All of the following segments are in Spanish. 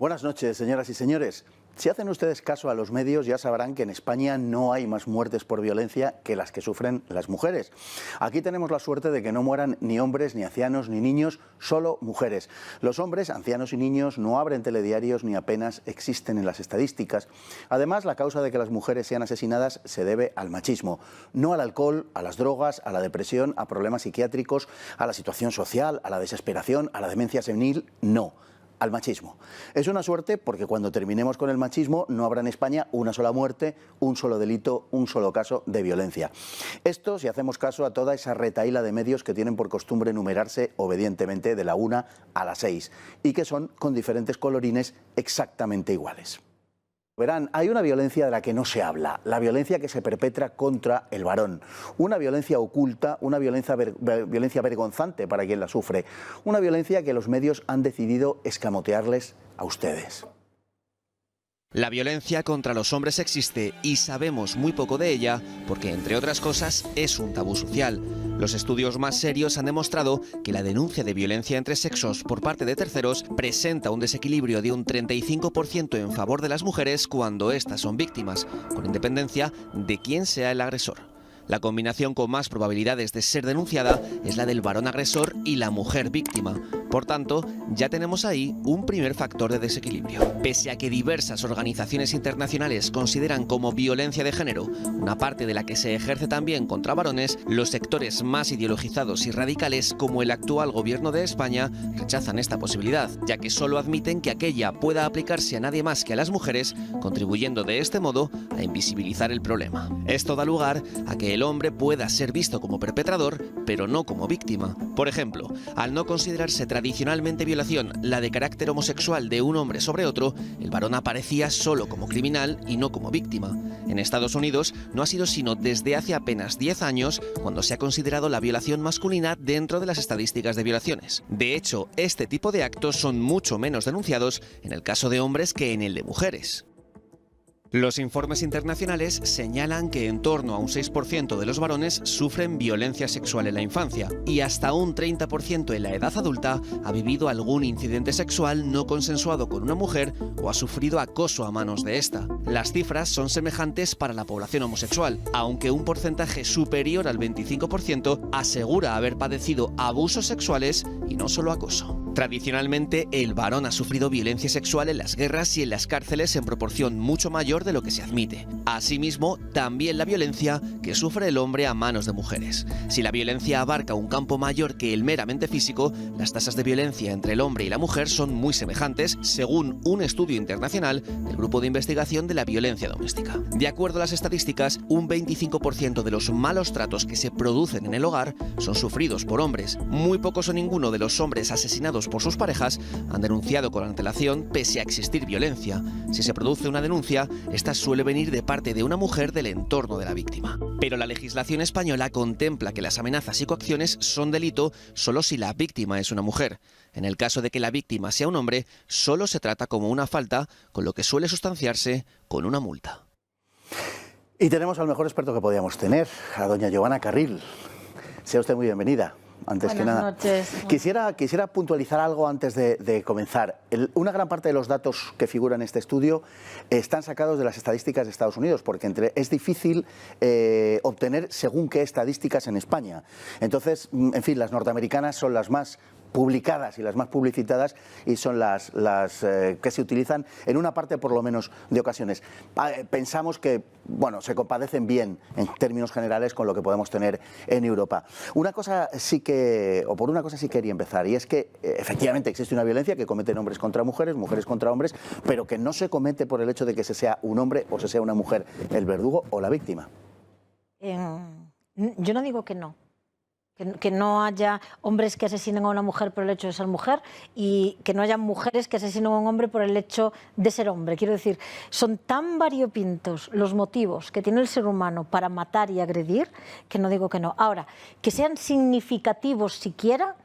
Buenas noches, señoras y señores. Si hacen ustedes caso a los medios, ya sabrán que en España no hay más muertes por violencia que las que sufren las mujeres. Aquí tenemos la suerte de que no mueran ni hombres, ni ancianos, ni niños, solo mujeres. Los hombres, ancianos y niños no abren telediarios ni apenas existen en las estadísticas. Además, la causa de que las mujeres sean asesinadas se debe al machismo, no al alcohol, a las drogas, a la depresión, a problemas psiquiátricos, a la situación social, a la desesperación, a la demencia senil, no. Al machismo. Es una suerte porque cuando terminemos con el machismo no habrá en España una sola muerte, un solo delito, un solo caso de violencia. Esto si hacemos caso a toda esa retahíla de medios que tienen por costumbre numerarse obedientemente de la 1 a la 6 y que son con diferentes colorines exactamente iguales. Verán, hay una violencia de la que no se habla, la violencia que se perpetra contra el varón, una violencia oculta, una violencia vergonzante para quien la sufre, una violencia que los medios han decidido escamotearles a ustedes. La violencia contra los hombres existe y sabemos muy poco de ella porque, entre otras cosas, es un tabú social. Los estudios más serios han demostrado que la denuncia de violencia entre sexos por parte de terceros presenta un desequilibrio de un 35% en favor de las mujeres cuando éstas son víctimas, con independencia de quién sea el agresor. La combinación con más probabilidades de ser denunciada es la del varón agresor y la mujer víctima. Por tanto, ya tenemos ahí un primer factor de desequilibrio. Pese a que diversas organizaciones internacionales consideran como violencia de género una parte de la que se ejerce también contra varones, los sectores más ideologizados y radicales, como el actual gobierno de España, rechazan esta posibilidad, ya que solo admiten que aquella pueda aplicarse a nadie más que a las mujeres, contribuyendo de este modo a invisibilizar el problema. Esto da lugar a que el hombre pueda ser visto como perpetrador, pero no como víctima. Por ejemplo, al no considerarse tradicionalmente violación la de carácter homosexual de un hombre sobre otro, el varón aparecía solo como criminal y no como víctima. En Estados Unidos no ha sido sino desde hace apenas 10 años cuando se ha considerado la violación masculina dentro de las estadísticas de violaciones. De hecho, este tipo de actos son mucho menos denunciados en el caso de hombres que en el de mujeres. Los informes internacionales señalan que en torno a un 6% de los varones sufren violencia sexual en la infancia y hasta un 30% en la edad adulta ha vivido algún incidente sexual no consensuado con una mujer o ha sufrido acoso a manos de esta. Las cifras son semejantes para la población homosexual, aunque un porcentaje superior al 25% asegura haber padecido abusos sexuales y no solo acoso. Tradicionalmente, el varón ha sufrido violencia sexual en las guerras y en las cárceles en proporción mucho mayor de lo que se admite. Asimismo, también la violencia que sufre el hombre a manos de mujeres. Si la violencia abarca un campo mayor que el meramente físico, las tasas de violencia entre el hombre y la mujer son muy semejantes, según un estudio internacional del Grupo de Investigación de la Violencia Doméstica. De acuerdo a las estadísticas, un 25% de los malos tratos que se producen en el hogar son sufridos por hombres. Muy pocos o ninguno de los hombres asesinados por sus parejas han denunciado con antelación pese a existir violencia. Si se produce una denuncia, esta suele venir de parte de una mujer del entorno de la víctima. Pero la legislación española contempla que las amenazas y coacciones son delito solo si la víctima es una mujer. En el caso de que la víctima sea un hombre, solo se trata como una falta, con lo que suele sustanciarse con una multa. Y tenemos al mejor experto que podíamos tener, a doña Giovanna Carril. Sea usted muy bienvenida. Antes que nada, quisiera puntualizar algo antes de comenzar. Una gran parte de los datos que figuran en este estudio están sacados de las estadísticas de Estados Unidos, porque es difícil obtener según qué estadísticas en España. Entonces, en fin, las norteamericanas son las más publicadas y las más publicitadas y son las que se utilizan en una parte por lo menos de ocasiones. Pensamos que, bueno, se compadecen bien en términos generales con lo que podemos tener en Europa. Una cosa sí que, o por una cosa sí quería empezar, y es que efectivamente existe una violencia que cometen hombres contra mujeres, mujeres contra hombres, pero que no se comete por el hecho de que se sea un hombre o se sea una mujer el verdugo o la víctima. Yo no digo que no. Que no haya hombres que asesinen a una mujer por el hecho de ser mujer y que no haya mujeres que asesinen a un hombre por el hecho de ser hombre. Quiero decir, son tan variopintos los motivos que tiene el ser humano para matar y agredir que no digo que no. Ahora, que sean significativos siquiera,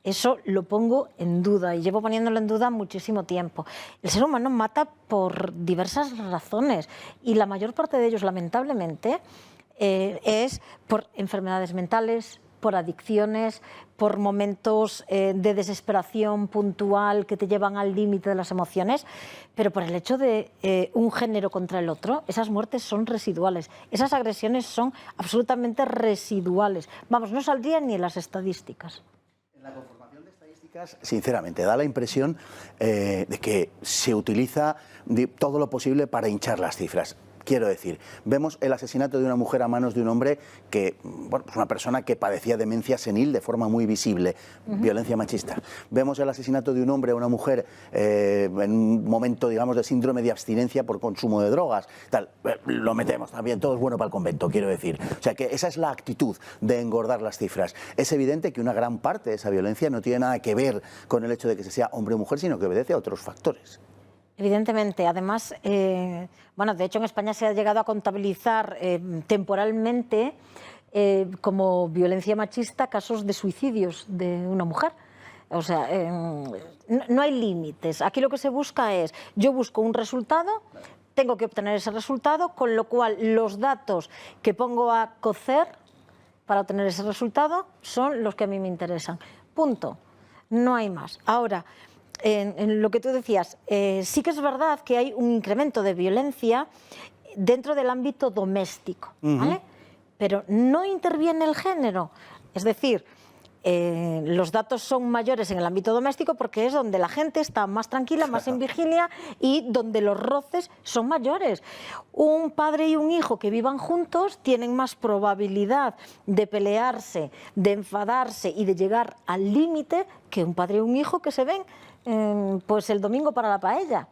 eso lo pongo en duda y llevo poniéndolo en duda muchísimo tiempo. El ser humano mata por diversas razones y la mayor parte de ellos, lamentablemente, es por enfermedades mentales, por adicciones, por momentos de desesperación puntual que te llevan al límite de las emociones, pero por el hecho de un género contra el otro, esas muertes son residuales, esas agresiones son absolutamente residuales. Vamos, no saldrían ni en las estadísticas. En la conformación de estadísticas, sinceramente, da la impresión de que se utiliza todo lo posible para hinchar las cifras. Quiero decir, vemos el asesinato de una mujer a manos de un hombre que, bueno, pues una persona que padecía demencia senil de forma muy visible, violencia machista. Vemos el asesinato de un hombre a una mujer en un momento, digamos, de síndrome de abstinencia por consumo de drogas. Tal. Lo metemos también, todo es bueno para el convento, quiero decir. O sea, que esa es la actitud de engordar las cifras. Es evidente que una gran parte de esa violencia no tiene nada que ver con el hecho de que se sea hombre o mujer, sino que obedece a otros factores. Evidentemente, además, bueno, de hecho en España se ha llegado a contabilizar temporalmente como violencia machista casos de suicidios de una mujer. O sea, no hay límites. Aquí lo que se busca es, yo busco un resultado, tengo que obtener ese resultado, con lo cual los datos que pongo a cocer para obtener ese resultado son los que a mí me interesan. Punto. No hay más. Ahora, en lo que tú decías, sí que es verdad que hay un incremento de violencia dentro del ámbito doméstico, ¿vale? Pero no interviene el género. Es decir, los datos son mayores en el ámbito doméstico porque es donde la gente está más tranquila, más en vigilia y donde los roces son mayores. Un padre y un hijo que vivan juntos tienen más probabilidad de pelearse, de enfadarse y de llegar al límite que un padre y un hijo que se ven pues el domingo para la paella.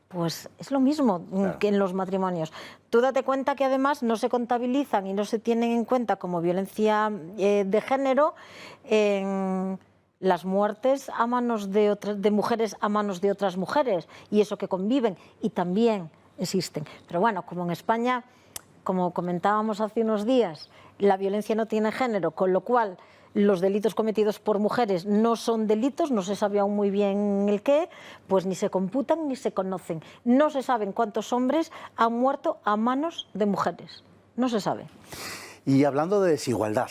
Pues es lo mismo que en los matrimonios. Tú date cuenta que además no se contabilizan y no se tienen en cuenta como violencia de género las muertes a manos de mujeres a manos de otras mujeres y eso que conviven y también existen. Pero bueno, como en España, como comentábamos hace unos días, la violencia no tiene género, con lo cual los delitos cometidos por mujeres no son delitos, no se sabe aún muy bien el qué, pues ni se computan ni se conocen. No se saben cuántos hombres han muerto a manos de mujeres. No se sabe. Y hablando de desigualdad,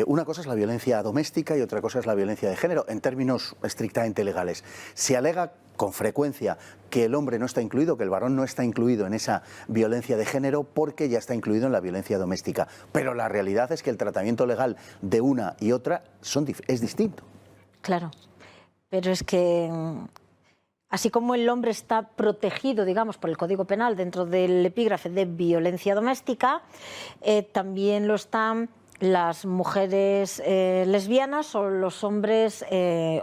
una cosa es la violencia doméstica y otra cosa es la violencia de género, en términos estrictamente legales. Se alega con frecuencia que el hombre no está incluido, que el varón no está incluido en esa violencia de género porque ya está incluido en la violencia doméstica. Pero la realidad es que el tratamiento legal de una y otra es distinto. Claro, pero es que así como el hombre está protegido, digamos, por el Código Penal dentro del epígrafe de violencia doméstica, también lo están las mujeres lesbianas o los hombres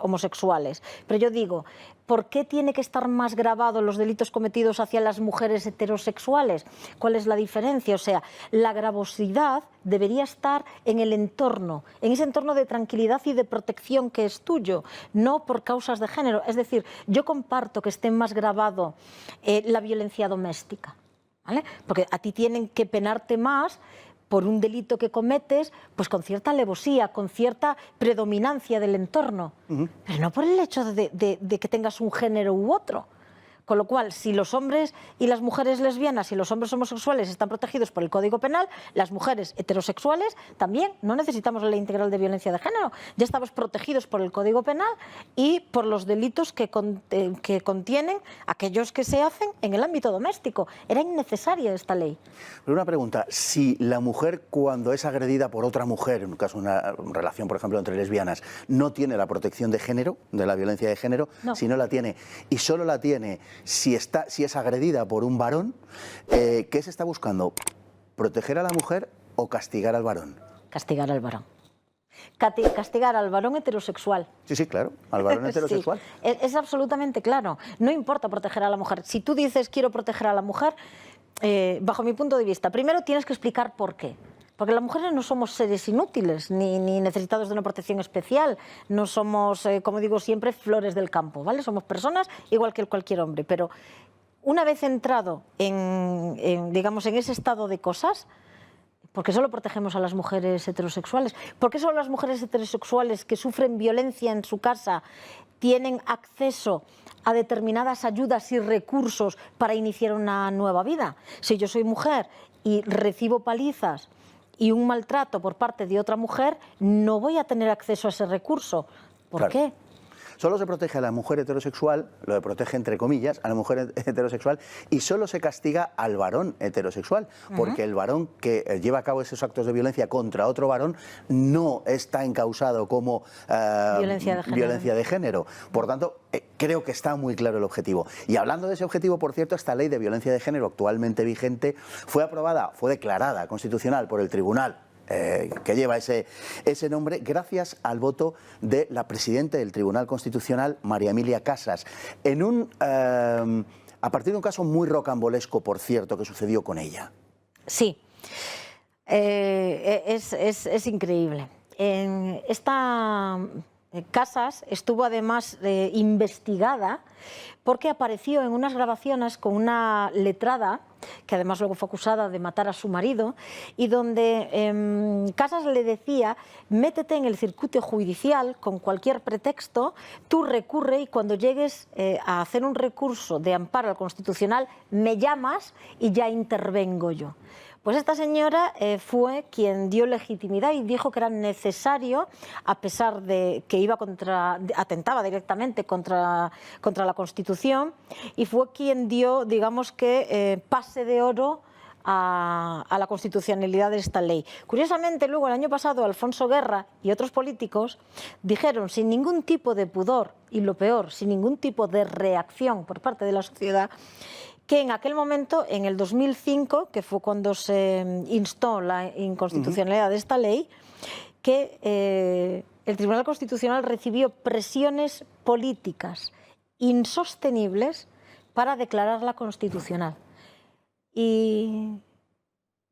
homosexuales. Pero yo digo, ¿por qué tiene que estar más grabado los delitos cometidos hacia las mujeres heterosexuales? ¿Cuál es la diferencia? O sea, la gravosidad debería estar en el entorno, en ese entorno de tranquilidad y de protección que es tuyo, no por causas de género. Es decir, yo comparto que esté más grabado la violencia doméstica, ¿vale? Porque a ti tienen que penarte más por un delito que cometes, pues con cierta alevosía, con cierta predominancia del entorno, pero no por el hecho de que tengas un género u otro. Con lo cual, si los hombres y las mujeres lesbianas y los hombres homosexuales están protegidos por el Código Penal, las mujeres heterosexuales también no necesitamos la ley integral de violencia de género. Ya estamos protegidos por el Código Penal y por los delitos que contienen aquellos que se hacen en el ámbito doméstico. Era innecesaria esta ley. Pero una pregunta, si la mujer cuando es agredida por otra mujer, en un caso una relación, por ejemplo, entre lesbianas, no tiene la protección de género, de la violencia de género, no. Si no la tiene y solo la tiene si es agredida por un varón, ¿qué se está buscando? ¿Proteger a la mujer o castigar al varón? Castigar al varón. Castigar al varón heterosexual. Sí, sí, claro, al varón heterosexual. Sí, es absolutamente claro. No importa proteger a la mujer. Si tú dices quiero proteger a la mujer, bajo mi punto de vista, primero tienes que explicar por qué. Porque las mujeres no somos seres inútiles, ni necesitados de una protección especial, no somos, como digo siempre, flores del campo, ¿vale? Somos personas igual que cualquier hombre, pero una vez entrado digamos, en ese estado de cosas, ¿por qué solo protegemos a las mujeres heterosexuales? ¿Por qué solo las mujeres heterosexuales que sufren violencia en su casa tienen acceso a determinadas ayudas y recursos para iniciar una nueva vida? Si yo soy mujer y recibo palizas y un maltrato por parte de otra mujer, no voy a tener acceso a ese recurso. ¿Por qué? Solo se protege a la mujer heterosexual, lo protege entre comillas, a la mujer heterosexual, y solo se castiga al varón heterosexual, porque el varón que lleva a cabo esos actos de violencia contra otro varón no está encausado como violencia de género. Por tanto, creo que está muy claro el objetivo. Y hablando de ese objetivo, por cierto, esta ley de violencia de género actualmente vigente fue declarada constitucional por el Tribunal que lleva ese nombre, gracias al voto de la presidenta del Tribunal Constitucional, María Emilia Casas, a partir de un caso muy rocambolesco, por cierto, que sucedió con ella. Sí, es increíble. Esta Casas estuvo además investigada porque apareció en unas grabaciones con una letrada, que además luego fue acusada de matar a su marido, y donde Casas le decía: métete en el circuito judicial con cualquier pretexto, tú recurre y cuando llegues a hacer un recurso de amparo al Constitucional me llamas y ya intervengo yo. Pues esta señora fue quien dio legitimidad y dijo que era necesario, a pesar de que atentaba directamente contra la Constitución, y fue quien dio, digamos que, pase de oro a la constitucionalidad de esta ley. Curiosamente, luego el año pasado Alfonso Guerra y otros políticos dijeron sin ningún tipo de pudor, y lo peor, sin ningún tipo de reacción por parte de la sociedad, que en aquel momento, en el 2005, que fue cuando se instó la inconstitucionalidad de esta ley, que el Tribunal Constitucional recibió presiones políticas insostenibles para declararla constitucional. Y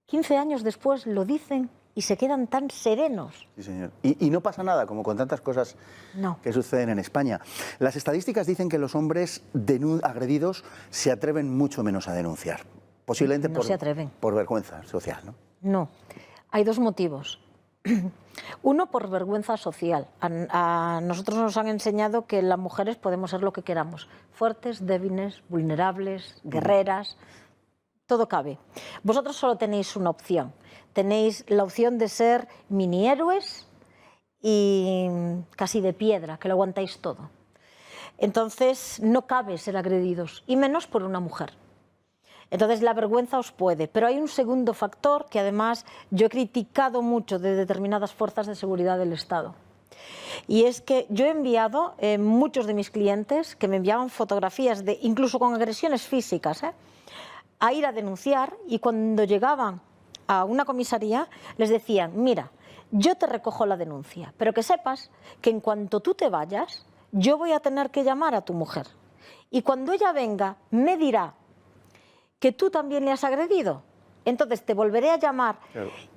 15 años después lo dicen y se quedan tan serenos. Sí, señor. Y no pasa nada, como con tantas cosas que suceden en España. Las estadísticas dicen que los hombres agredidos se atreven mucho menos a denunciar. Posiblemente por vergüenza social, ¿no? No. Hay dos motivos. Uno, por vergüenza social. A nosotros nos han enseñado que las mujeres podemos ser lo que queramos. Fuertes, débiles, vulnerables, guerreras. Todo cabe. Vosotros solo tenéis una opción. Tenéis la opción de ser mini héroes y casi de piedra, que lo aguantáis todo. Entonces no cabe ser agredidos, y menos por una mujer. Entonces la vergüenza os puede. Pero hay un segundo factor que además yo he criticado mucho de determinadas fuerzas de seguridad del Estado. Y es que yo he enviado muchos de mis clientes que me enviaban fotografías, incluso con agresiones físicas, a ir a denunciar, y cuando llegaban a una comisaría les decían: mira, yo te recojo la denuncia, pero que sepas que en cuanto tú te vayas, yo voy a tener que llamar a tu mujer. Y cuando ella venga, me dirá que tú también le has agredido. Entonces te volveré a llamar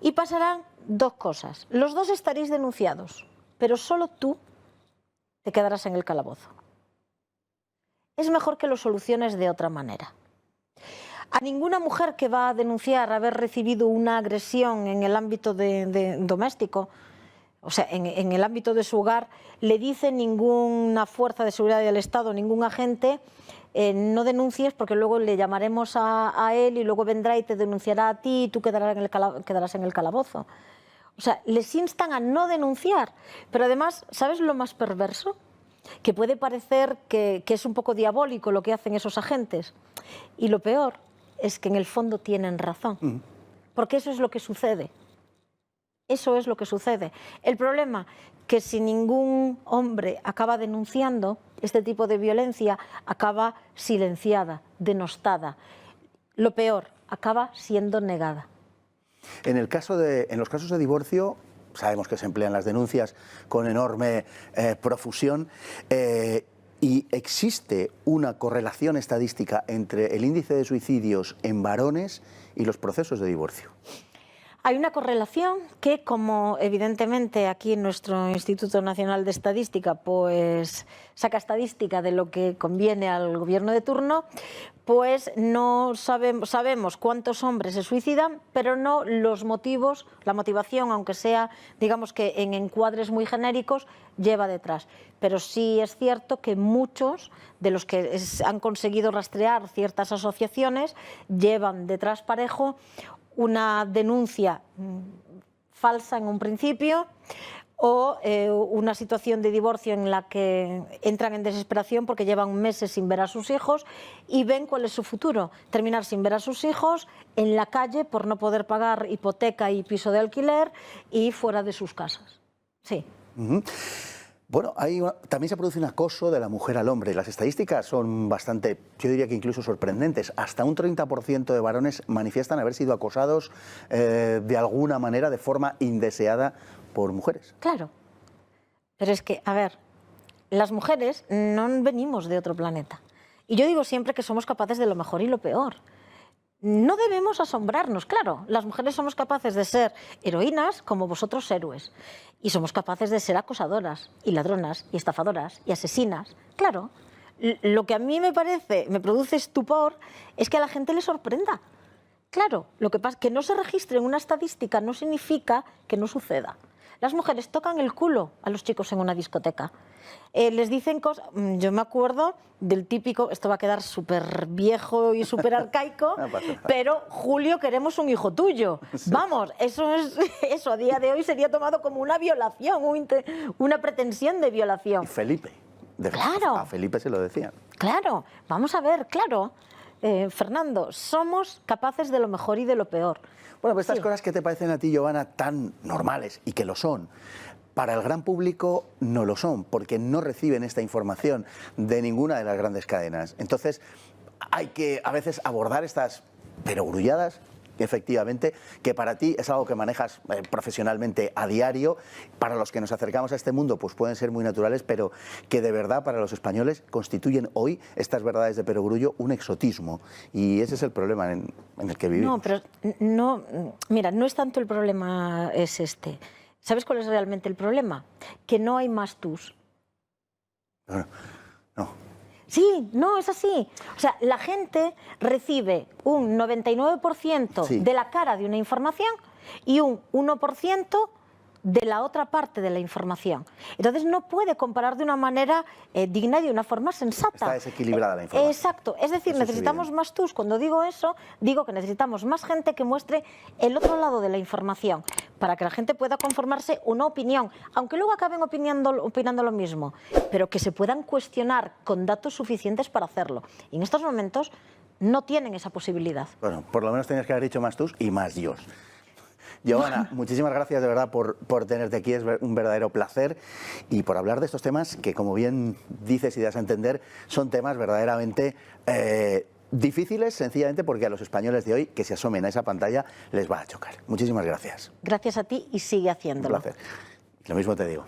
y pasarán dos cosas. Los dos estaréis denunciados, pero solo tú te quedarás en el calabozo. Es mejor que lo soluciones de otra manera. A ninguna mujer que va a denunciar haber recibido una agresión en el ámbito doméstico, o sea, en el ámbito de su hogar, le dice ninguna fuerza de seguridad del Estado, ningún agente: no denuncies porque luego le llamaremos a él y luego vendrá y te denunciará a ti y tú quedarás en el calabozo. O sea, les instan a no denunciar. Pero además, ¿sabes lo más perverso? Que puede parecer que es un poco diabólico lo que hacen esos agentes. Y lo peor es que en el fondo tienen razón, porque eso es lo que sucede. Eso es lo que sucede. El problema, que si ningún hombre acaba denunciando este tipo de violencia, acaba silenciada, denostada. Lo peor, acaba siendo negada. En los casos de divorcio, sabemos que se emplean las denuncias con enorme profusión. ¿Y existe una correlación estadística entre el índice de suicidios en varones y los procesos de divorcio? Hay una correlación que, como evidentemente aquí en nuestro Instituto Nacional de Estadística pues saca estadística de lo que conviene al gobierno de turno, pues no sabemos cuántos hombres se suicidan, pero no los motivos, la motivación, aunque sea, digamos que en encuadres muy genéricos, lleva detrás. Pero sí es cierto que muchos de los que han conseguido rastrear ciertas asociaciones llevan detrás parejo una denuncia falsa en un principio, o una situación de divorcio en la que entran en desesperación porque llevan meses sin ver a sus hijos y ven cuál es su futuro. Terminar sin ver a sus hijos, en la calle por no poder pagar hipoteca y piso de alquiler y fuera de sus casas. Sí. Bueno, también se produce un acoso de la mujer al hombre. Las estadísticas son bastante, yo diría que incluso sorprendentes. Hasta un 30% de varones manifiestan haber sido acosados de alguna manera, de forma indeseada, por mujeres. Claro. Pero es que, a ver, las mujeres no venimos de otro planeta. Y yo digo siempre que somos capaces de lo mejor y lo peor. No debemos asombrarnos, claro. Las mujeres somos capaces de ser heroínas como vosotros héroes. Y somos capaces de ser acosadoras, y ladronas, y estafadoras, y asesinas. Claro. Lo que a mí me produce estupor, es que a la gente le sorprenda. Claro, lo que pasa es que no se registre en una estadística no significa que no suceda. Las mujeres tocan el culo a los chicos en una discoteca. Les dicen cosas... Yo me acuerdo del típico... Esto va a quedar súper viejo y súper arcaico, pero Julio, queremos un hijo tuyo. Sí. Vamos, eso a día de hoy sería tomado como una violación, una pretensión de violación. Y Felipe. Claro. A Felipe se lo decían. Claro, vamos a ver, claro. Fernando, somos capaces de lo mejor y de lo peor. Bueno, pues estas cosas que te parecen a ti, Giovanna, tan normales, y que lo son, para el gran público no lo son, porque no reciben esta información de ninguna de las grandes cadenas. Entonces, hay que a veces abordar estas perogrulladas, efectivamente, que para ti es algo que manejas profesionalmente a diario. Para los que nos acercamos a este mundo, pues pueden ser muy naturales, pero que de verdad para los españoles constituyen hoy estas verdades de perogrullo un exotismo. Y ese es el problema en el que vivimos. No, pero no, mira, no es tanto el problema es este. ¿Sabes cuál es realmente el problema? Que no hay más tus. No. Sí, no, es así. O sea, la gente recibe un 99% de la cara de una información y un 1% de la otra parte de la información. Entonces no puede comparar de una manera digna y de una forma sensata. Está desequilibrada la información. Exacto. Es decir, eso necesitamos más tus. Cuando digo eso, digo que necesitamos más gente que muestre el otro lado de la información para que la gente pueda conformarse una opinión, aunque luego acaben opinando lo mismo, pero que se puedan cuestionar con datos suficientes para hacerlo. Y en estos momentos no tienen esa posibilidad. Bueno, por lo menos tenías que haber dicho más tus y más Dios. Giovanna, muchísimas gracias de verdad por tenerte aquí, es un verdadero placer, y por hablar de estos temas que, como bien dices y das a entender, son temas verdaderamente difíciles, sencillamente porque a los españoles de hoy que se asomen a esa pantalla les va a chocar. Muchísimas gracias. Gracias a ti y sigue haciéndolo. Un placer. Lo mismo te digo.